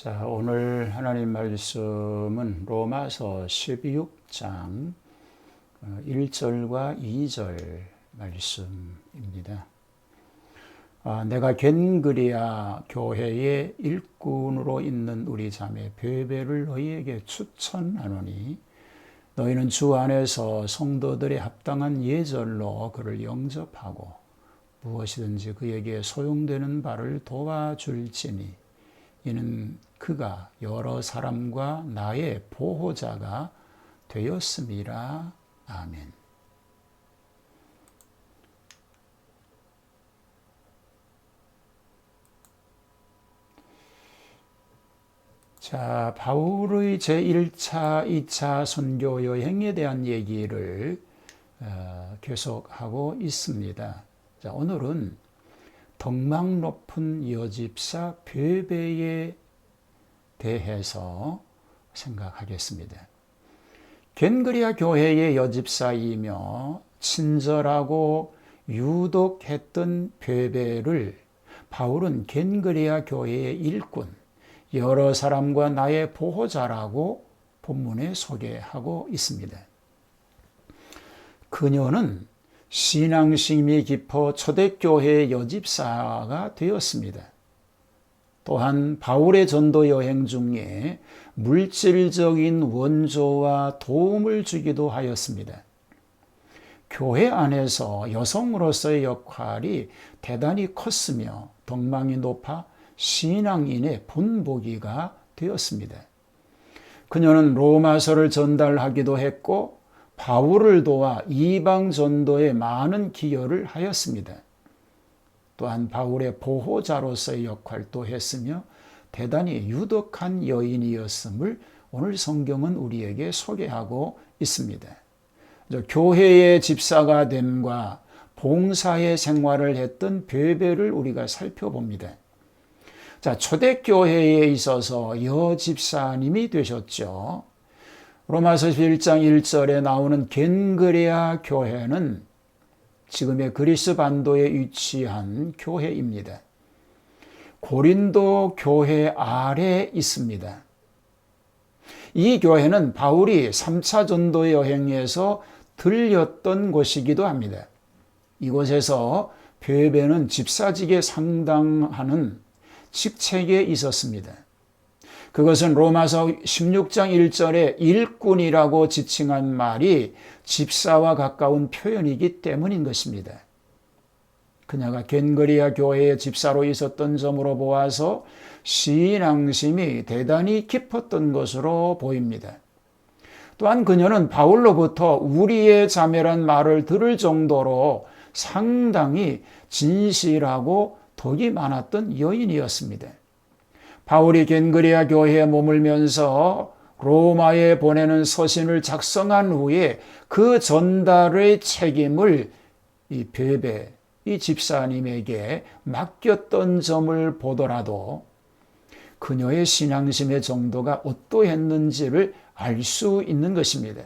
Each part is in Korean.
자, 오늘 하나님 말씀은 로마서 16장 1절과 2절 말씀입니다. 내가 겐그리아 교회의 일꾼으로 있는 우리 자매 베베를 너희에게 추천하노니 너희는 주 안에서 성도들의 합당한 예절로 그를 영접하고 무엇이든지 그에게 소용되는 바를 도와줄지니 이는 그가 여러 사람과 나의 보호자가 되었음이라. 아멘. 자, 바울의 제1차, 2차 선교 여행에 대한 얘기를 계속하고 있습니다. 자, 오늘은 덕망 높은 여집사 베베에 대해서 생각하겠습니다. 겐그리아 교회의 여집사이며 친절하고 유독했던 베베를 바울은 겐그리아 교회의 일꾼, 여러 사람과 나의 보호자라고 본문에 소개하고 있습니다. 그녀는 신앙심이 깊어 초대교회의 여집사가 되었습니다. 또한 바울의 전도 여행 중에 물질적인 원조와 도움을 주기도 하였습니다. 교회 안에서 여성으로서의 역할이 대단히 컸으며 덕망이 높아 신앙인의 본보기가 되었습니다. 그녀는 로마서를 전달하기도 했고 바울을 도와 이방 전도에 많은 기여를 하였습니다. 또한 바울의 보호자로서의 역할도 했으며 대단히 유독한 여인이었음을 오늘 성경은 우리에게 소개하고 있습니다. 교회의 집사가 됨과 봉사의 생활을 했던 베베를 우리가 살펴봅니다. 자, 초대교회에 있어서 여집사님이 되셨죠. 로마서 1장 1절에 나오는 겐그레아 교회는 지금의 그리스 반도에 위치한 교회입니다. 고린도 교회 아래에 있습니다. 이 교회는 바울이 3차 전도 여행에서 들렸던 곳이기도 합니다. 이곳에서 베베는 집사직에 상당하는 직책에 있었습니다. 그것은 로마서 16장 1절에 일꾼이라고 지칭한 말이 집사와 가까운 표현이기 때문인 것입니다. 그녀가 겐그리아 교회의 집사로 있었던 점으로 보아서 신앙심이 대단히 깊었던 것으로 보입니다. 또한 그녀는 바울로부터 우리의 자매란 말을 들을 정도로 상당히 진실하고 덕이 많았던 여인이었습니다. 바울이 겐그리아 교회에 머물면서 로마에 보내는 서신을 작성한 후에 그 전달의 책임을 이 베베, 이 집사님에게 맡겼던 점을 보더라도 그녀의 신앙심의 정도가 어떠했는지를 알 수 있는 것입니다.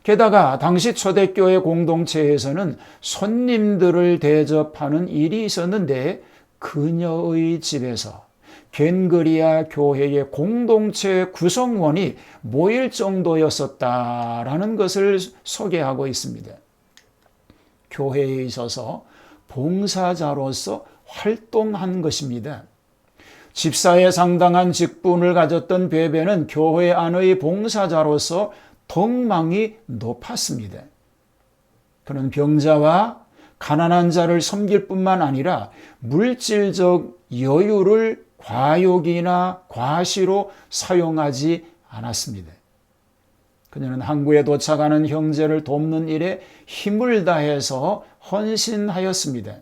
게다가 당시 초대교회 공동체에서는 손님들을 대접하는 일이 있었는데 그녀의 집에서 겐그리아 교회의 공동체 구성원이 모일 정도였었다라는 것을 소개하고 있습니다. 교회에 있어서 봉사자로서 활동한 것입니다. 집사에 상당한 직분을 가졌던 베베는 교회 안의 봉사자로서 덕망이 높았습니다. 그는 병자와 가난한 자를 섬길 뿐만 아니라 물질적 여유를 과욕이나 과시로 사용하지 않았습니다. 그녀는 항구에 도착하는 형제를 돕는 일에 힘을 다해서 헌신하였습니다.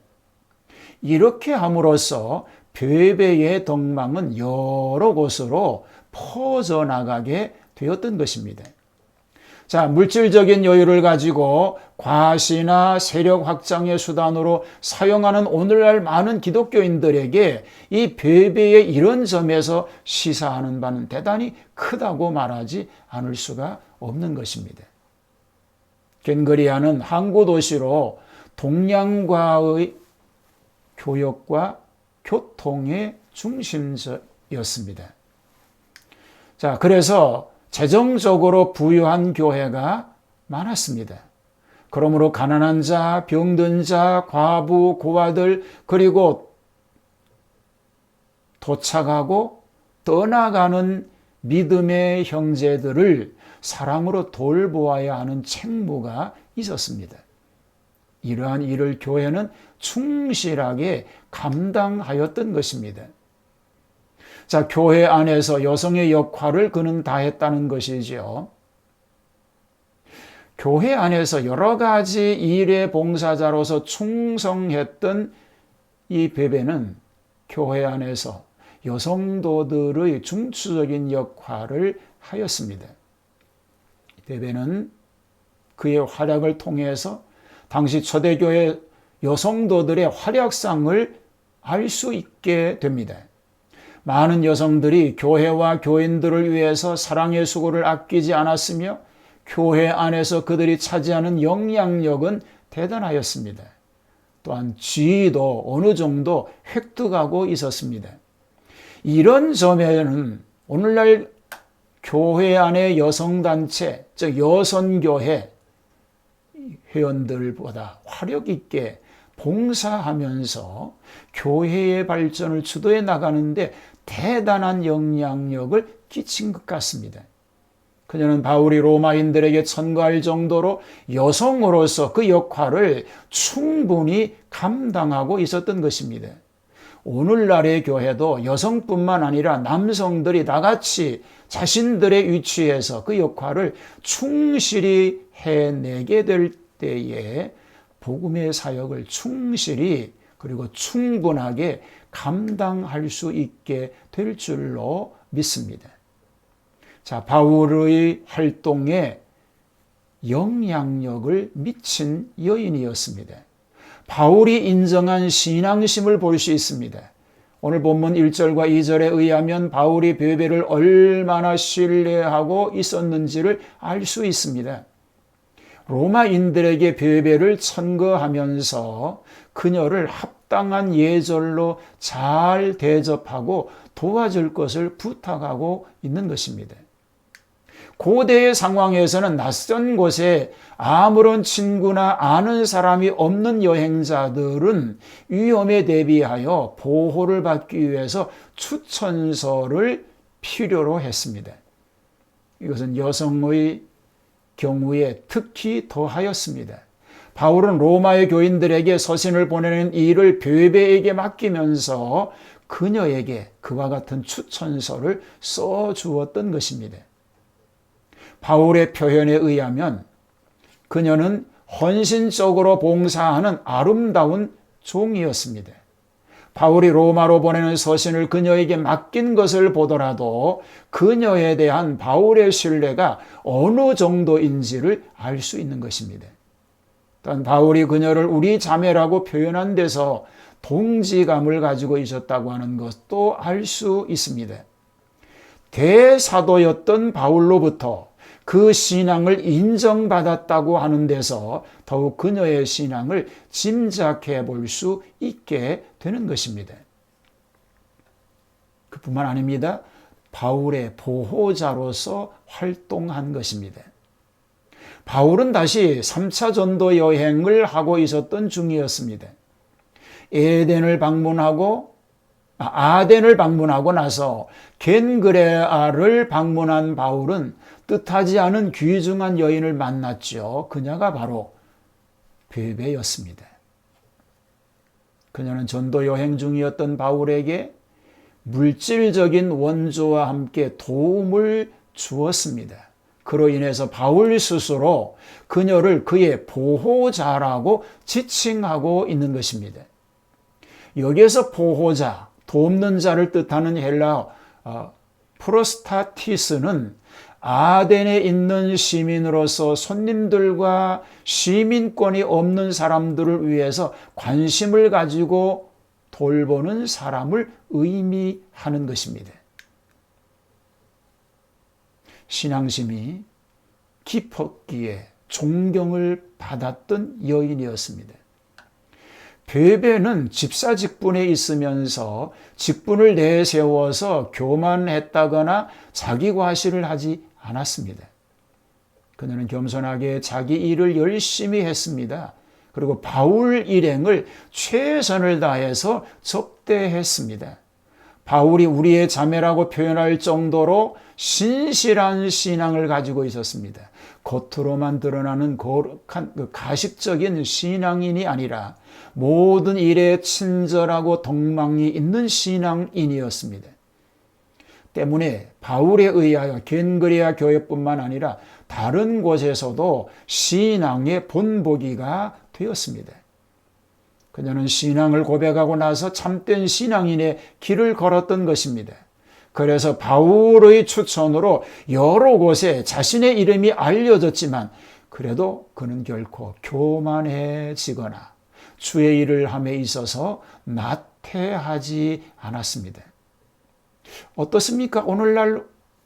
이렇게 함으로써 베베의 덕망은 여러 곳으로 퍼져나가게 되었던 것입니다. 자, 물질적인 여유를 가지고 과시나 세력 확장의 수단으로 사용하는 오늘날 많은 기독교인들에게 이 베베의 이런 점에서 시사하는 바는 대단히 크다고 말하지 않을 수가 없는 것입니다. 겐그리아는 항구 도시로 동양과의 교역과 교통의 중심지였습니다. 자, 그래서 재정적으로 부유한 교회가 많았습니다. 그러므로 가난한 자, 병든 자, 과부, 고아들, 그리고 도착하고 떠나가는 믿음의 형제들을 사랑으로 돌보아야 하는 책무가 있었습니다. 이러한 일을 교회는 충실하게 감당하였던 것입니다. 자, 교회 안에서 여성의 역할을 그는 다했다는 것이죠. 교회 안에서 여러 가지 일의 봉사자로서 충성했던 이 베베는 교회 안에서 여성도들의 중추적인 역할을 하였습니다. 베베는 그의 활약을 통해서 당시 초대교회 여성도들의 활약상을 알 수 있게 됩니다. 많은 여성들이 교회와 교인들을 위해서 사랑의 수고를 아끼지 않았으며 교회 안에서 그들이 차지하는 영향력은 대단하였습니다. 또한 지위도 어느 정도 획득하고 있었습니다. 이런 점에는 오늘날 교회 안의 여성단체, 즉 여선교회 회원들보다 화력 있게 봉사하면서 교회의 발전을 주도해 나가는데 대단한 영향력을 끼친 것 같습니다. 그녀는 바울이 로마인들에게 천거할 정도로 여성으로서 그 역할을 충분히 감당하고 있었던 것입니다. 오늘날의 교회도 여성뿐만 아니라 남성들이 다같이 자신들의 위치에서 그 역할을 충실히 해내게 될 때에 복음의 사역을 충실히 그리고 충분하게 감당할 수 있게 될 줄로 믿습니다. 자, 바울의 활동에 영향력을 미친 여인이었습니다. 바울이 인정한 신앙심을 볼 수 있습니다. 오늘 본문 1절과 2절에 의하면 바울이 베베를 얼마나 신뢰하고 있었는지를 알 수 있습니다. 로마인들에게 베베를 천거하면서 그녀를 합당한 예절로 잘 대접하고 도와줄 것을 부탁하고 있는 것입니다. 고대의 상황에서는 낯선 곳에 아무런 친구나 아는 사람이 없는 여행자들은 위험에 대비하여 보호를 받기 위해서 추천서를 필요로 했습니다. 이것은 여성의 경우에 특히 더하였습니다. 바울은 로마의 교인들에게 서신을 보내는 일을 베베에게 맡기면서 그녀에게 그와 같은 추천서를 써주었던 것입니다. 바울의 표현에 의하면 그녀는 헌신적으로 봉사하는 아름다운 종이었습니다. 바울이 로마로 보내는 서신을 그녀에게 맡긴 것을 보더라도 그녀에 대한 바울의 신뢰가 어느 정도인지를 알 수 있는 것입니다. 또한 바울이 그녀를 우리 자매라고 표현한 데서 동지감을 가지고 있었다고 하는 것도 알 수 있습니다. 대사도였던 바울로부터 그 신앙을 인정받았다고 하는 데서 더욱 그녀의 신앙을 짐작해 볼 수 있게 되는 것입니다. 그뿐만 아닙니다. 바울의 보호자로서 활동한 것입니다. 바울은 다시 3차 전도 여행을 하고 있었던 중이었습니다. 아덴을 방문하고 나서 겐그레아를 방문한 바울은 뜻하지 않은 귀중한 여인을 만났죠. 그녀가 바로 베베였습니다. 그녀는 전도 여행 중이었던 바울에게 물질적인 원조와 함께 도움을 주었습니다. 그로 인해서 바울 스스로 그녀를 그의 보호자라고 지칭하고 있는 것입니다. 여기에서 보호자, 돕는 자를 뜻하는 헬라어 프로스타티스는 아덴에 있는 시민으로서 손님들과 시민권이 없는 사람들을 위해서 관심을 가지고 돌보는 사람을 의미하는 것입니다. 신앙심이 깊었기에 존경을 받았던 여인이었습니다. 베베는 집사 직분에 있으면서 직분을 내세워서 교만했다거나 자기 과시를 하지 않았습니다. 그녀는 겸손하게 자기 일을 열심히 했습니다. 그리고 바울 일행을 최선을 다해서 접대했습니다. 바울이 우리의 자매라고 표현할 정도로 신실한 신앙을 가지고 있었습니다. 겉으로만 드러나는 거룩한 가식적인 신앙인이 아니라 모든 일에 친절하고 덕망이 있는 신앙인이었습니다. 때문에 바울에 의하여 겐그레아 교회뿐만 아니라 다른 곳에서도 신앙의 본보기가 되었습니다. 그녀는 신앙을 고백하고 나서 참된 신앙인의 길을 걸었던 것입니다. 그래서 바울의 추천으로 여러 곳에 자신의 이름이 알려졌지만 그래도 그는 결코 교만해지거나 주의 일을 함에 있어서 나태하지 않았습니다. 어떻습니까? 오늘날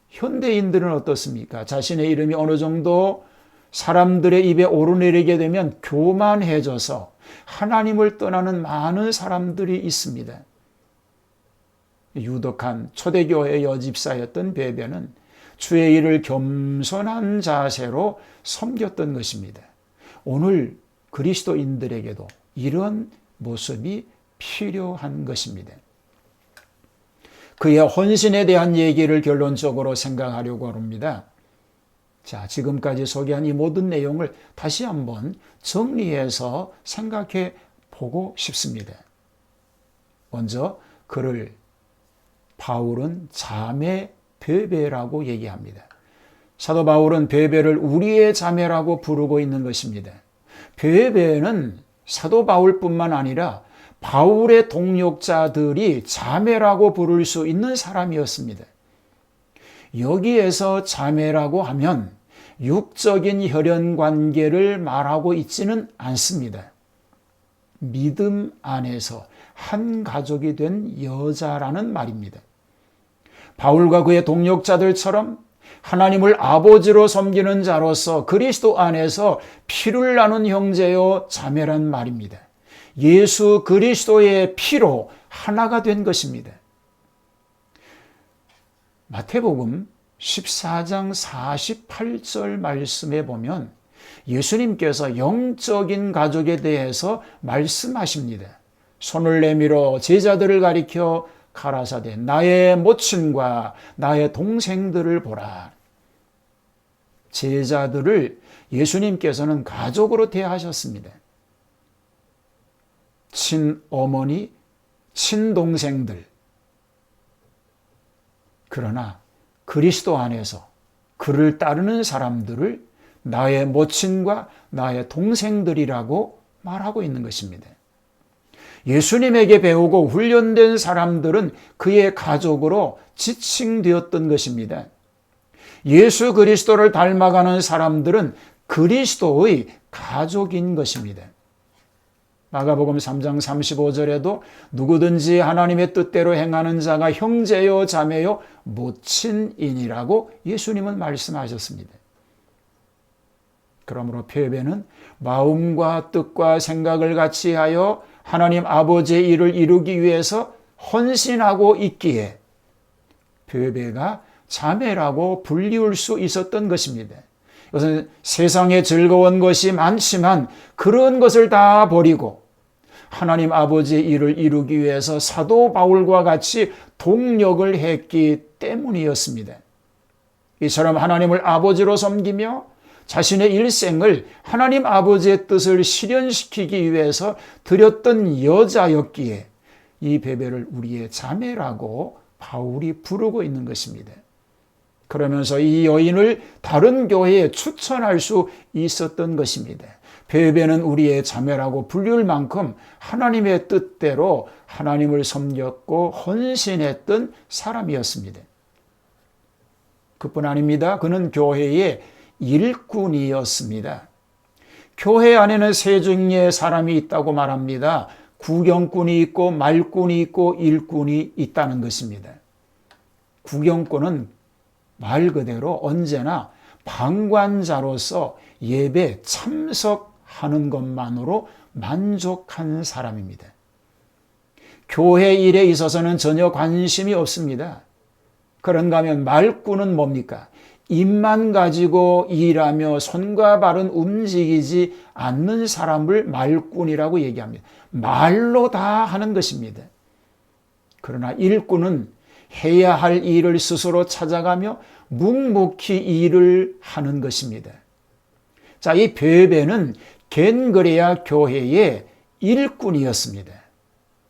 현대인들은 어떻습니까? 자신의 이름이 어느 정도 사람들의 입에 오르내리게 되면 교만해져서 하나님을 떠나는 많은 사람들이 있습니다. 유독한 초대교회 여집사였던 베베는 주의 일을 겸손한 자세로 섬겼던 것입니다. 오늘 그리스도인들에게도 이런 모습이 필요한 것입니다. 그의 헌신에 대한 얘기를 결론적으로 생각하려고 합니다. 자, 지금까지 소개한 이 모든 내용을 다시 한번 정리해서 생각해 보고 싶습니다. 먼저 그를 바울은 자매 베베라고 얘기합니다. 사도 바울은 베베를 우리의 자매라고 부르고 있는 것입니다. 베베는 사도 바울뿐만 아니라 바울의 동역자들이 자매라고 부를 수 있는 사람이었습니다. 여기에서 자매라고 하면 육적인 혈연 관계를 말하고 있지는 않습니다. 믿음 안에서 한 가족이 된 여자라는 말입니다. 바울과 그의 동역자들처럼 하나님을 아버지로 섬기는 자로서 그리스도 안에서 피를 나눈 형제요 자매란 말입니다. 예수 그리스도의 피로 하나가 된 것입니다. 마태복음 14장 48절 말씀에 보면 예수님께서 영적인 가족에 대해서 말씀하십니다. 손을 내밀어 제자들을 가리켜 가라사대 나의 모친과 나의 동생들을 보라. 제자들을 예수님께서는 가족으로 대하셨습니다. 친어머니, 친동생들. 그러나 그리스도 안에서 그를 따르는 사람들을 나의 모친과 나의 동생들이라고 말하고 있는 것입니다. 예수님에게 배우고 훈련된 사람들은 그의 가족으로 지칭되었던 것입니다. 예수 그리스도를 닮아가는 사람들은 그리스도의 가족인 것입니다. 마가복음 3장 35절에도 누구든지 하나님의 뜻대로 행하는 자가 형제요 자매요 모친이니라고 예수님은 말씀하셨습니다. 그러므로 베베는 마음과 뜻과 생각을 같이 하여 하나님 아버지의 일을 이루기 위해서 헌신하고 있기에 베베가 자매라고 불리울 수 있었던 것입니다. 이것은 세상에 즐거운 것이 많지만 그런 것을 다 버리고 하나님 아버지의 일을 이루기 위해서 사도 바울과 같이 동력을 했기 때문이었습니다. 이처럼 하나님을 아버지로 섬기며 자신의 일생을 하나님 아버지의 뜻을 실현시키기 위해서 드렸던 여자였기에 이 베베를 우리의 자매라고 바울이 부르고 있는 것입니다. 그러면서 이 여인을 다른 교회에 추천할 수 있었던 것입니다. 베베는 우리의 자매라고 불릴 만큼 하나님의 뜻대로 하나님을 섬겼고 헌신했던 사람이었습니다. 그뿐 아닙니다. 그는 교회의 일꾼이었습니다. 교회 안에는 세 종류의 사람이 있다고 말합니다. 구경꾼이 있고 말꾼이 있고 일꾼이 있다는 것입니다. 구경꾼은 말 그대로 언제나 방관자로서 예배 참석하는 것만으로 만족한 사람입니다. 교회 일에 있어서는 전혀 관심이 없습니다. 그런가 하면 말꾼은 뭡니까? 입만 가지고 일하며 손과 발은 움직이지 않는 사람을 말꾼이라고 얘기합니다. 말로 다 하는 것입니다. 그러나 일꾼은 해야 할 일을 스스로 찾아가며 묵묵히 일을 하는 것입니다. 자, 이 베베는 겐그레아 교회의 일꾼이었습니다.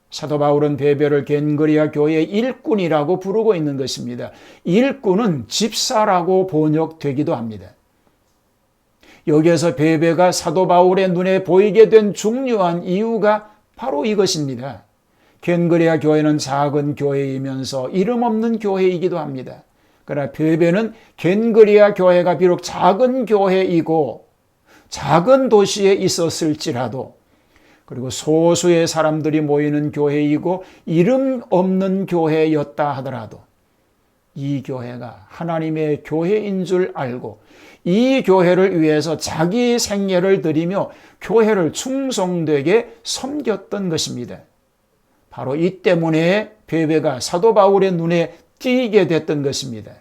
사도 바울은 베베를 겐그레아 교회의 일꾼이라고 부르고 있는 것입니다. 일꾼은 집사라고 번역되기도 합니다. 여기에서 베베가 사도 바울의 눈에 보이게 된 중요한 이유가 바로 이것입니다. 겐그레아 교회는 작은 교회이면서 이름 없는 교회이기도 합니다. 그러나 베베는 겐그레아 교회가 비록 작은 교회이고 작은 도시에 있었을지라도, 그리고 소수의 사람들이 모이는 교회이고 이름 없는 교회였다 하더라도 이 교회가 하나님의 교회인 줄 알고 이 교회를 위해서 자기 생애를 드리며 교회를 충성되게 섬겼던 것입니다. 바로 이 때문에 베베가 사도 바울의 눈에 띄게 됐던 것입니다.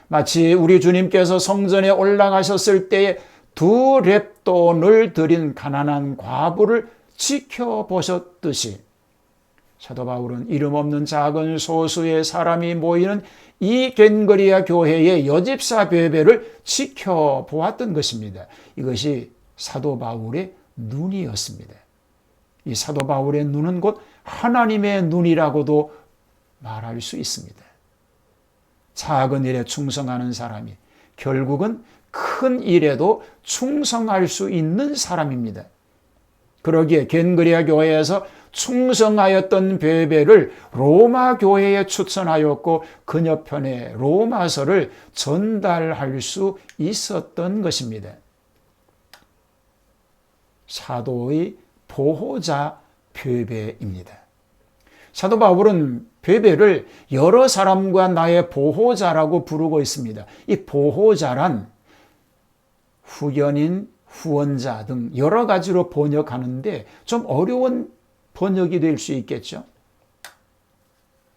마치 우리 주님께서 성전에 올라가셨을 때에 2렙돈을 드린 가난한 과부를 지켜보셨듯이 사도 바울은 이름 없는 작은 소수의 사람이 모이는 이 겐그레아 교회의 여집사 베베를 지켜보았던 것입니다. 이것이 사도 바울의 눈이었습니다. 이 사도 바울의 눈은 곧 하나님의 눈이라고도 말할 수 있습니다. 작은 일에 충성하는 사람이 결국은 큰 일에도 충성할 수 있는 사람입니다. 그러기에 겐그레아 교회에서 충성하였던 베베를 로마 교회에 추천하였고 그녀편에 로마서를 전달할 수 있었던 것입니다. 사도의 보호자 베베입니다. 사도 바울은 베베를 여러 사람과 나의 보호자라고 부르고 있습니다. 이 보호자란 후견인, 후원자 등 여러 가지로 번역하는데 좀 어려운 번역이 될 수 있겠죠.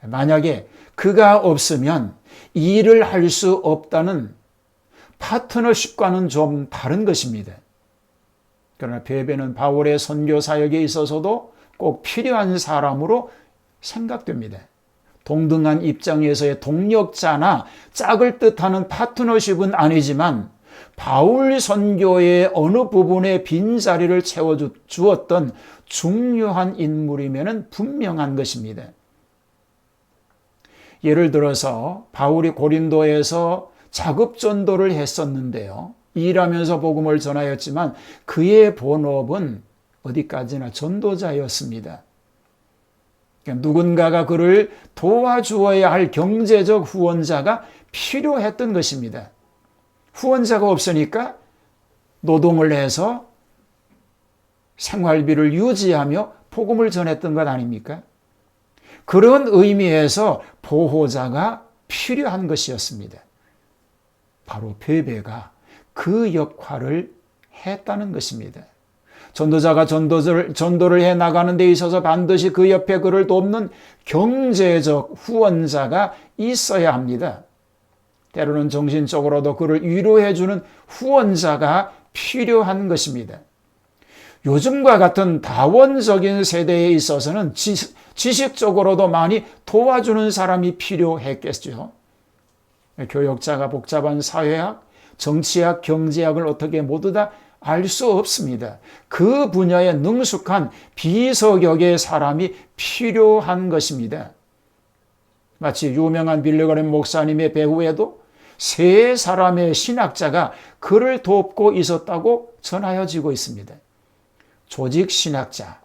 만약에 그가 없으면 일을 할 수 없다는 파트너십과는 좀 다른 것입니다. 그러나 베베는 바울의 선교 사역에 있어서도 꼭 필요한 사람으로 생각됩니다. 동등한 입장에서의 동력자나 짝을 뜻하는 파트너십은 아니지만 바울 선교의 어느 부분의 빈자리를 채워주었던 중요한 인물이면 분명한 것입니다. 예를 들어서 바울이 고린도에서 자급전도를 했었는데요. 일하면서 복음을 전하였지만 그의 본업은 어디까지나 전도자였습니다. 누군가가 그를 도와주어야 할 경제적 후원자가 필요했던 것입니다. 후원자가 없으니까 노동을 해서 생활비를 유지하며 복음을 전했던 것 아닙니까? 그런 의미에서 보호자가 필요한 것이었습니다. 바로 베베가 그 역할을 했다는 것입니다. 전도자가 전도를 해 나가는 데 있어서 반드시 그 옆에 그를 돕는 경제적 후원자가 있어야 합니다. 때로는 정신적으로도 그를 위로해주는 후원자가 필요한 것입니다. 요즘과 같은 다원적인 세대에 있어서는 지식적으로도 많이 도와주는 사람이 필요했겠죠. 교역자가 복잡한 사회학, 정치학, 경제학을 어떻게 모두 다 알 수 없습니다. 그 분야에 능숙한 비서격의 사람이 필요한 것입니다. 마치 유명한 빌리그램 목사님의 배후에도 3사람의 신학자가 그를 돕고 있었다고 전하여지고 있습니다. 조직신학자,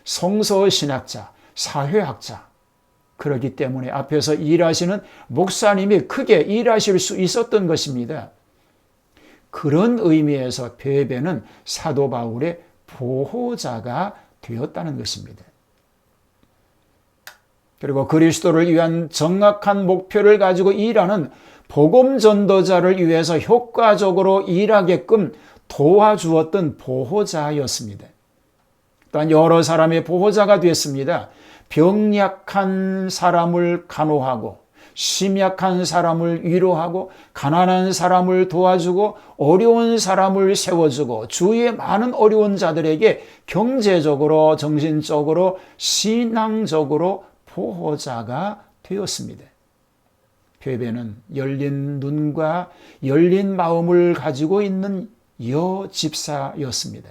성서신학자, 사회학자. 그렇기 때문에 앞에서 일하시는 목사님이 크게 일하실 수 있었던 것입니다. 그런 의미에서 베베는 사도 바울의 보호자가 되었다는 것입니다. 그리고 그리스도를 위한 정확한 목표를 가지고 일하는 복음 전도자를 위해서 효과적으로 일하게끔 도와주었던 보호자였습니다. 또한 여러 사람의 보호자가 됐습니다. 병약한 사람을 간호하고 심약한 사람을 위로하고 가난한 사람을 도와주고 어려운 사람을 세워주고 주위의 많은 어려운 자들에게 경제적으로 정신적으로 신앙적으로 보호자가 되었습니다. 베베는 열린 눈과 열린 마음을 가지고 있는 여집사였습니다.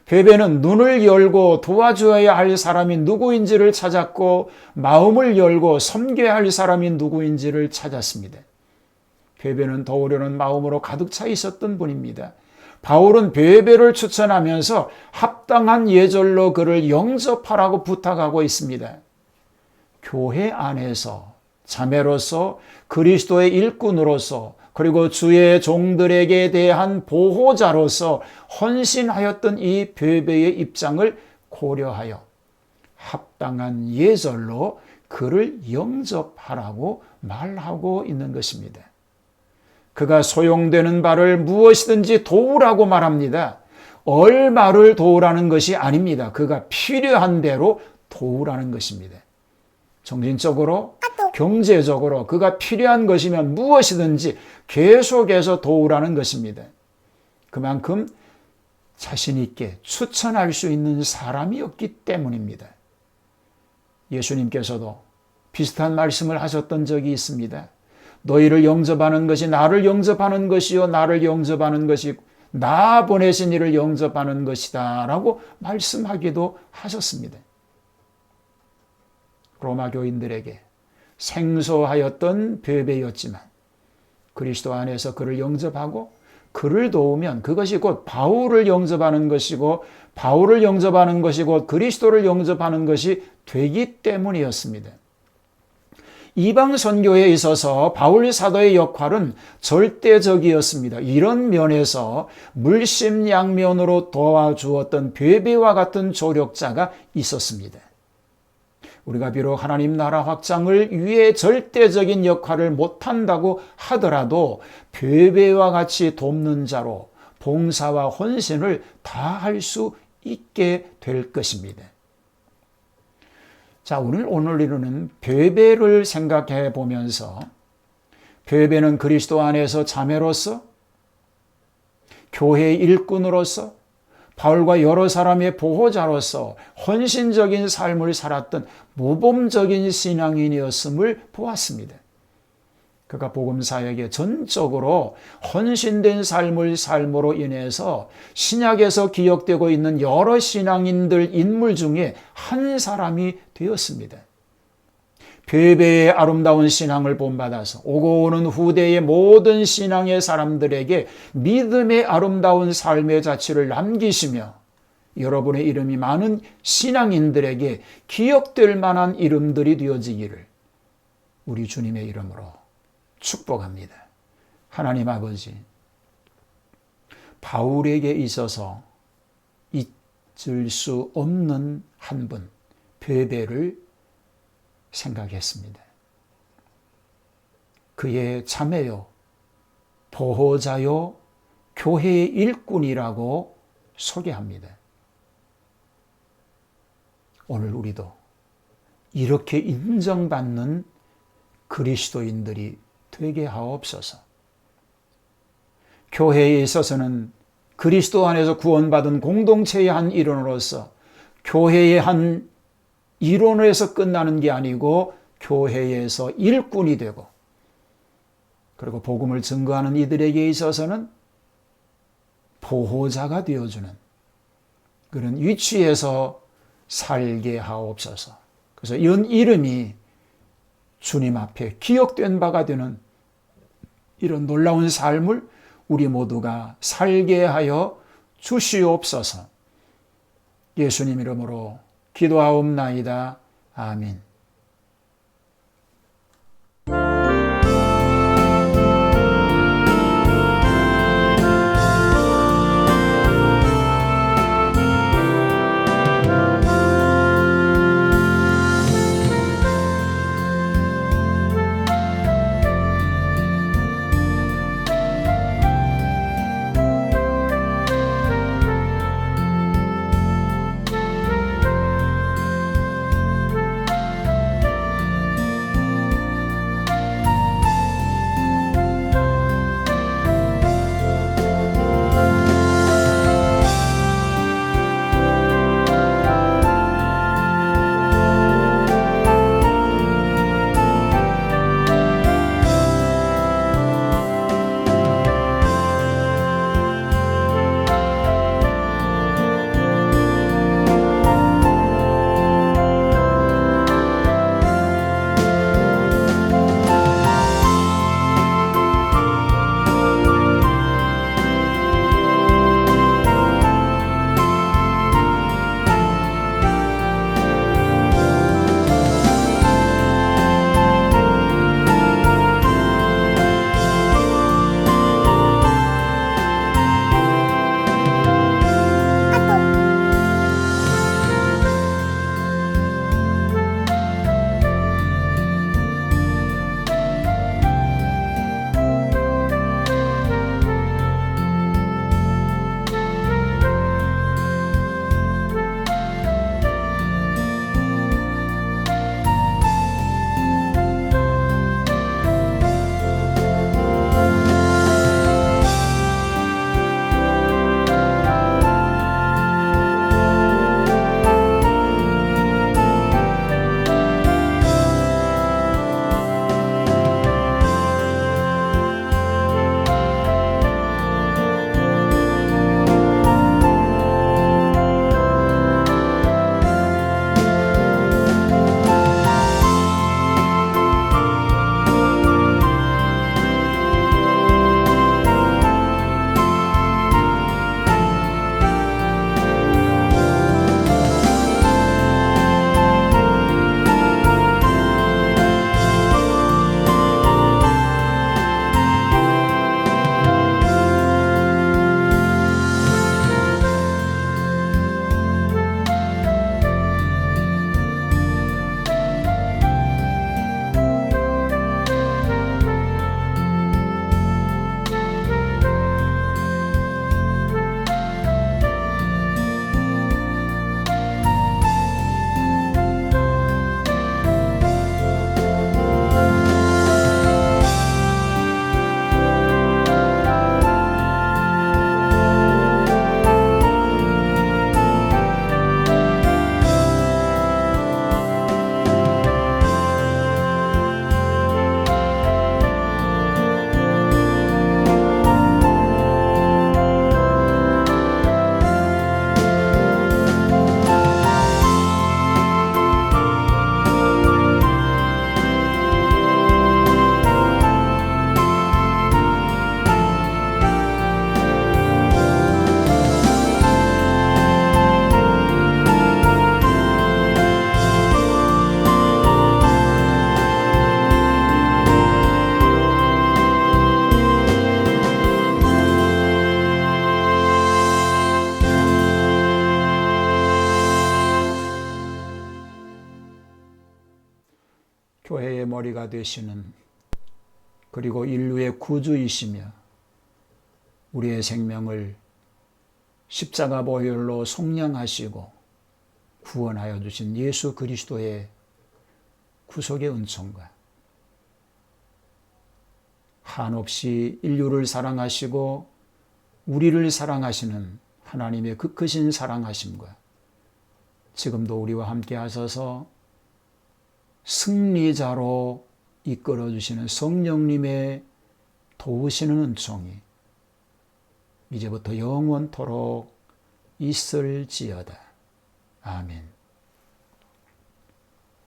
베베는 눈을 열고 도와줘야 할 사람이 누구인지를 찾았고 마음을 열고 섬겨야 할 사람이 누구인지를 찾았습니다. 베베는 도우려는 마음으로 가득 차 있었던 분입니다. 바울은 베베를 추천하면서 합당한 예절로 그를 영접하라고 부탁하고 있습니다. 교회 안에서 자매로서 그리스도의 일꾼으로서 그리고 주의 종들에게 대한 보호자로서 헌신하였던 이 베베의 입장을 고려하여 합당한 예절로 그를 영접하라고 말하고 있는 것입니다. 그가 소용되는 바를 무엇이든지 도우라고 말합니다. 얼마를 도우라는 것이 아닙니다. 그가 필요한 대로 도우라는 것입니다. 정신적으로, 경제적으로 그가 필요한 것이면 무엇이든지 계속해서 도우라는 것입니다. 그만큼 자신 있게 추천할 수 있는 사람이었기 때문입니다. 예수님께서도 비슷한 말씀을 하셨던 적이 있습니다. 너희를 영접하는 것이 나를 영접하는 것이요 나를 영접하는 것이 나 보내신 이를 영접하는 것이다 라고 말씀하기도 하셨습니다. 로마 교인들에게 생소하였던 베베였지만 그리스도 안에서 그를 영접하고 그를 도우면 그것이 곧 바울을 영접하는 것이고 바울을 영접하는 것이 곧 그리스도를 영접하는 것이 되기 때문이었습니다. 이방 선교에 있어서 바울 사도의 역할은 절대적이었습니다. 이런 면에서 물심양면으로 도와주었던 베베와 같은 조력자가 있었습니다. 우리가 비록 하나님 나라 확장을 위해 절대적인 역할을 못한다고 하더라도 베베와 같이 돕는 자로 봉사와 헌신을 다할 수 있게 될 것입니다. 자, 오늘 우리는 베베를 생각해 보면서 베베는 그리스도 안에서 자매로서 교회의 일꾼으로서 바울과 여러 사람의 보호자로서 헌신적인 삶을 살았던 모범적인 신앙인이었음을 보았습니다. 그가 복음사역에 전적으로 헌신된 삶을 삶으로 인해서 신약에서 기억되고 있는 여러 신앙인들 인물 중에 한 사람이 되었습니다. 베베의 아름다운 신앙을 본받아서 오고 오는 후대의 모든 신앙의 사람들에게 믿음의 아름다운 삶의 자취를 남기시며 여러분의 이름이 많은 신앙인들에게 기억될 만한 이름들이 되어지기를 우리 주님의 이름으로 축복합니다. 하나님 아버지, 바울에게 있어서 잊을 수 없는 한 분, 베베를 생각했습니다. 그의 자매요, 보호자요, 교회의 일꾼이라고 소개합니다. 오늘 우리도 이렇게 인정받는 그리스도인들이 되게 하옵소서. 교회에 있어서는 그리스도 안에서 구원받은 공동체의 한 일원으로서 교회의 한 일원에서 끝나는 게 아니고 교회에서 일꾼이 되고 그리고 복음을 증거하는 이들에게 있어서는 보호자가 되어주는 그런 위치에서 살게 하옵소서. 그래서 이런 이름이 주님 앞에 기억된 바가 되는 이런 놀라운 삶을 우리 모두가 살게 하여 주시옵소서. 예수님 이름으로 기도하옵나이다. 아멘. 대가 되시는, 그리고 인류의 구주이시며 우리의 생명을 십자가 보혈로 속량하시고 구원하여 주신 예수 그리스도의 구속의 은총과 한없이 인류를 사랑하시고 우리를 사랑하시는 하나님의 그 크신 사랑하심과 지금도 우리와 함께 하셔서 승리자로 이끌어 주시는 성령님의 도우시는 은총이 이제부터 영원토록 있을지어다. 아멘.